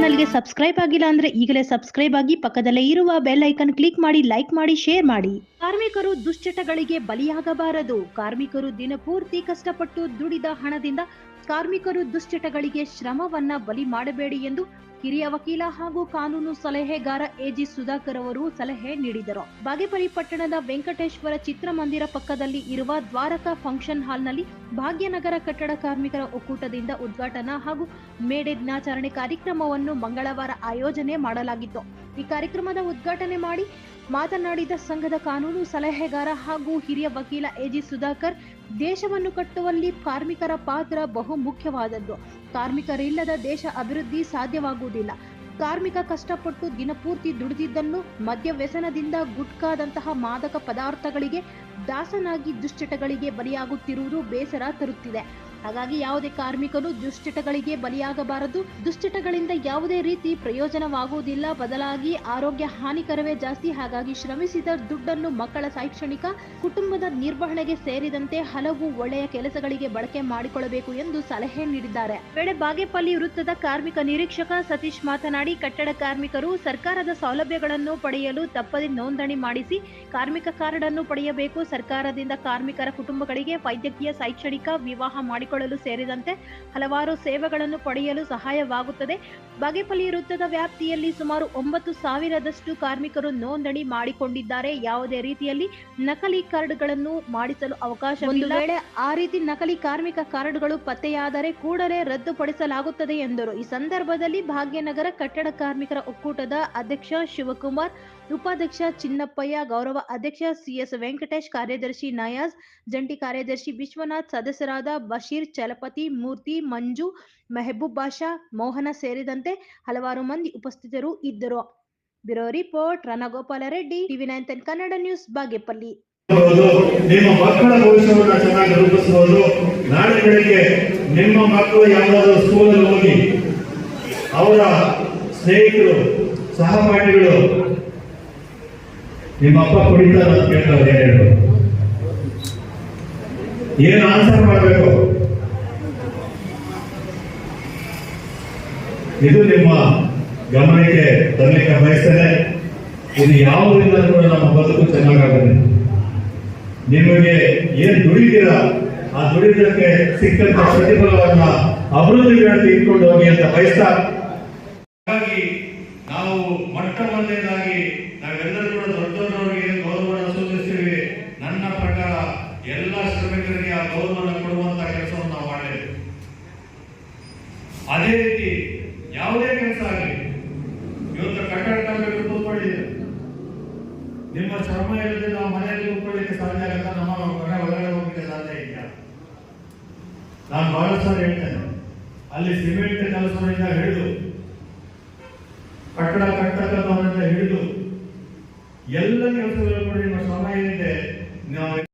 ಚಾನಲ್ಗೆ ಸಬ್ಸ್ಕ್ರೈಬ್ ಆಗಿಲ್ಲ ಅಂದ್ರೆ ಈಗಲೇ ಸಬ್ಸ್ಕ್ರೈಬ್ ಆಗಿ ಪಕ್ಕದಲ್ಲೇ ಇರುವ ಬೆಲ್ ಐಕಾನ್ ಕ್ಲಿಕ್ ಮಾಡಿ, ಲೈಕ್ ಮಾಡಿ, ಶೇರ್ ಮಾಡಿ. ಕಾರ್ಮಿಕರು ದುಶ್ಚಟಗಳಿಗೆ ಬಲಿಯಾಗಬಾರದು. ಕಾರ್ಮಿಕರು ದಿನಪೂರ್ತಿ ಕಷ್ಟಪಟ್ಟು ದುಡಿದ ಹಣದಿಂದ ಕಾರ್ಮಿಕರು ದುಶ್ಚಟಗಳಿಗೆ ಶ್ರಮವನ್ನ ಬಲಿ ಮಾಡಬೇಡಿ ಎಂದು ಹಿರಿಯ ವಕೀಲ ಹಾಗೂ ಕಾನೂನು ಸಲಹೆಗಾರ ಎಜಿ ಸುಧಾಕರ್ ಅವರು ಸಲಹೆ ನೀಡಿದರು. ಬಾಗೇಪಲ್ಲಿ ಪಟ್ಟಣದ ವೆಂಕಟೇಶ್ವರ ಚಿತ್ರಮಂದಿರ ಪಕ್ಕದಲ್ಲಿ ಇರುವ ದ್ವಾರಕಾ ಫಂಕ್ಷನ್ ಹಾಲ್ನಲ್ಲಿ ಭಾಗ್ಯನಗರ ಕಟ್ಟಡ ಕಾರ್ಮಿಕರ ಒಕ್ಕೂಟದಿಂದ ಉದ್ಘಾಟನಾ ಹಾಗೂ ಮೇಡೆ ದಿನಾಚರಣೆ ಕಾರ್ಯಕ್ರಮವನ್ನು ಮಂಗಳವಾರ ಆಯೋಜನೆ ಮಾಡಲಾಗಿತ್ತು. ಈ ಕಾರ್ಯಕ್ರಮದ ಉದ್ಘಾಟನೆ ಮಾಡಿ ಮಾತನಾಡಿದ ಸಂಘದ ಕಾನೂನು ಸಲಹೆಗಾರ ಹಾಗೂ ಹಿರಿಯ ವಕೀಲ ಎಜಿ ಸುಧಾಕರ್, ದೇಶವನ್ನು ಕಟ್ಟುವಲ್ಲಿ ಕಾರ್ಮಿಕರ ಪಾತ್ರ ಬಹು ಮುಖ್ಯವಾದದ್ದು. ಕಾರ್ಮಿಕರಿಲ್ಲದ ದೇಶ ಅಭಿವೃದ್ಧಿ ಸಾಧ್ಯವಾಗುವುದಿಲ್ಲ. ಕಾರ್ಮಿಕ ಕಷ್ಟಪಟ್ಟು ದಿನಪೂರ್ತಿ ದುಡಿದಿದ್ದನ್ನು ಮದ್ಯ ವ್ಯಸನದಿಂದ ಗುಟ್ಕಾದಂತಹ ಮಾದಕ ಪದಾರ್ಥಗಳಿಗೆ ದಾಸನಾಗಿ ದುಶ್ಚಟಗಳಿಗೆ ಬಲಿಯಾಗುತ್ತಿರುವುದು ಬೇಸರ ತರುತ್ತಿದೆ. ಹಾಗಾಗಿ ಯಾವುದೇ ಕಾರ್ಮಿಕನು ದುಶ್ಚಟಗಳಿಗೆ ಬಲಿಯಾಗಬಾರದು. ದುಶ್ಚಟಗಳಿಂದ ಯಾವುದೇ ರೀತಿ ಪ್ರಯೋಜನವಾಗುವುದಿಲ್ಲ, ಬದಲಾಗಿ ಆರೋಗ್ಯ ಹಾನಿಕರವೇ ಜಾಸ್ತಿ. ಹಾಗಾಗಿ ಶ್ರಮಿಸಿದ ದುಡ್ಡನ್ನು ಮಕ್ಕಳ ಶೈಕ್ಷಣಿಕ, ಕುಟುಂಬದ ನಿರ್ವಹಣೆಗೆ ಸೇರಿದಂತೆ ಹಲವು ಒಳ್ಳೆಯ ಕೆಲಸಗಳಿಗೆ ಬಳಕೆ ಮಾಡಿಕೊಳ್ಳಬೇಕು ಎಂದು ಸಲಹೆ ನೀಡಿದ್ದಾರೆ. ವೇಳೆ ಬಾಗೇಪಲ್ಲಿ ವೃತ್ತದ ಕಾರ್ಮಿಕ ನಿರೀಕ್ಷಕ ಸತೀಶ್ ಮಾತನಾಡಿ, ಕಟ್ಟಡ ಕಾರ್ಮಿಕರು ಸರ್ಕಾರದ ಸೌಲಭ್ಯಗಳನ್ನು ಪಡೆಯಲು ತಪ್ಪದೆ ನೋಂದಣಿ ಮಾಡಿಸಿ ಕಾರ್ಮಿಕ ಕಾರ್ಡ್ ಅನ್ನು ಪಡೆಯಬೇಕು. ಸರ್ಕಾರದಿಂದ ಕಾರ್ಮಿಕರ ಕುಟುಂಬಗಳಿಗೆ ವೈದ್ಯಕೀಯ, ಶೈಕ್ಷಣಿಕ, ವಿವಾಹ ಮಾಡಿಕೊಳ್ಳಲು ಸೇರಿದಂತೆ ಹಲವಾರು ಸೇವೆಗಳನ್ನು ಪಡೆಯಲು ಸಹಾಯವಾಗುತ್ತದೆ. ಬಾಗೇಪಲ್ಲಿ ವೃತ್ತದ ವ್ಯಾಪ್ತಿಯಲ್ಲಿ ಸುಮಾರು 9,000ದಷ್ಟು ಕಾರ್ಮಿಕರು ನೋಂದಣಿ ಮಾಡಿಕೊಂಡಿದ್ದಾರೆ. ಯಾವುದೇ ರೀತಿಯಲ್ಲಿ ನಕಲಿ ಕಾರ್ಡ್ಗಳನ್ನು ಮಾಡಿಸಲು ಅವಕಾಶವಿಲ್ಲ. ಒಂದು ವೇಳೆ ಆ ರೀತಿ ನಕಲಿ ಕಾರ್ಮಿಕ ಕಾರ್ಡ್ಗಳು ಪತ್ತೆಯಾದರೆ ಕೂಡಲೇ ರದ್ದುಪಡಿಸಲಾಗುತ್ತದೆ ಎಂದರು. ಈ ಸಂದರ್ಭದಲ್ಲಿ ಭಾಗ್ಯನಗರ ಕಟ್ಟಡ ಕಾರ್ಮಿಕರ ಒಕ್ಕೂಟದ ಅಧ್ಯಕ್ಷ ಶಿವಕುಮಾರ್, ಉಪಾಧ್ಯಕ್ಷ ಚಿನ್ನಪ್ಪಯ್ಯ, ಗೌರವ ಅಧ್ಯಕ್ಷ ಸಿಎಸ್ ವೆಂಕಟೇಶ್, ಕಾರ್ಯದರ್ಶಿ ನಯಾಜ್, ಜಂಟಿ ಕಾರ್ಯದರ್ಶಿ ವಿಶ್ವನಾಥ್, ಸದಸ್ಯರಾದ ಬಶೀರ್, ಚಲಪತಿ, ಮೂರ್ತಿ, ಮಂಜು, ಮೆಹಬೂಬ್ ಬಾಷಾ, ಮೋಹನ ಸೇರಿದಂತೆ ಹಲವಾರು ಮಂದಿ ಉಪಸ್ಥಿತರು ಇದ್ದರು. Bureau report Ranagopala Reddy, TV9 Kannada news, Bagepalli. ನಿಮ್ಮ ಮಕ್ಕಳ ಭವಿಷ್ಯವನ್ನು ಚೆನ್ನಾಗಿ ರೂಪಿಸಬಹುದು. ನಾಳೆ ಬೆಳಿಗ್ಗೆ ನಿಮ್ಮ ಮಕ್ಕಳು ಯಾವುದಾದ್ರೂ ಸ್ಕೂಲಲ್ಲಿ ಹೋಗಿ ಅವರ ಸ್ನೇಹಿತರು, ಸಹಪಾಠಿಗಳು ನಿಮ್ಮ ಅಪ್ಪ ಕುಡಿತಾರೆ ಅಂತ ಕೇಳ್ತಾರೆ, ಏನು ಆನ್ಸರ್ ಮಾಡಬೇಕು? ಇದು ನಿಮ್ಮ ಗಮನಕ್ಕೆ ತರಲಿಕ್ಕೆ ಬಯಸ್ತೇನೆ. ಇದು ಯಾವುದರಿಂದ ಕೂಡ ನಮ್ಮ ಬದುಕು ಚೆನ್ನಾಗಾಗುತ್ತೆ. ನಿಮಗೆ ಏನ್ ದುಡಿತೀರಾ, ಆ ದುಡಿದಕ್ಕೆ ಸಿಕ್ಕಂತ ಪ್ರತಿಫಲವನ್ನ ಅಭಿವೃದ್ಧಿಗಳನ್ನು ಇಟ್ಕೊಂಡು ಹೋಗಿ ಅಂತ ಬಯಸ್ತಾ, ಹಾಗಾಗಿ ನಾವು ಮೊಟ್ಟ ಮೊದಲನೇದಾಗಿ ನಾವೆಲ್ಲರೂ ಕೂಡ ದೊಡ್ಡ ದೊಡ್ಡವರಿಗೆ ಗೌರವವನ್ನು ಸೂಚಿಸ್ತೀವಿ. ನನ್ನ ಪ್ರಕಾರ ಎಲ್ಲ ಶ್ರಮಿಕರಿಗೆ ಆ ಗೌರವವನ್ನು ಕೊಡುವಂತ ಕೆಲಸವನ್ನು ನಾವು ಮಾಡಬೇಕು. ಅದೇ ರೀತಿ ಯಾವುದೇ ಕೆಲಸ ಆಗಲಿ, ಇವತ್ತು ಕಟ್ಟಡ ಕಾರ್ಮಿಕರು ಕೂತ್ಕೊಂಡಿದ್ದೀವಿ, ನಿಮ್ಮ ಶ್ರಮ ಇಲ್ಲದೆ ನಾವು ಮನೆಯಲ್ಲಿ ಕೂತ್ಕೊಳ್ಳಿಕ್ಕೆ ಸಾಧ್ಯ ಆಗಲ್ಲ, ನಮ್ಮ ಮನೆ ಹೊರಗಡೆ ಹೋಗ್ಲಿಕ್ಕೆ ಸಾಧ್ಯ ಇಲ್ಲ. ನಾನು ಬಹಳ ಸಾರಿ ಹೇಳ್ತೇನೆ, ಅಲ್ಲಿ ಸಿಮೆಂಟ್ ಕೆಲಸದಿಂದ ಹಿಡಿದು ಕಟ್ಟಡ ಕಟ್ಟಡದಿಂದ ಹಿಡಿದು ಎಲ್ಲ ಕೆಲಸಗಳು ನಿಮ್ಮ ಶ್ರಮ ಏನಿದೆ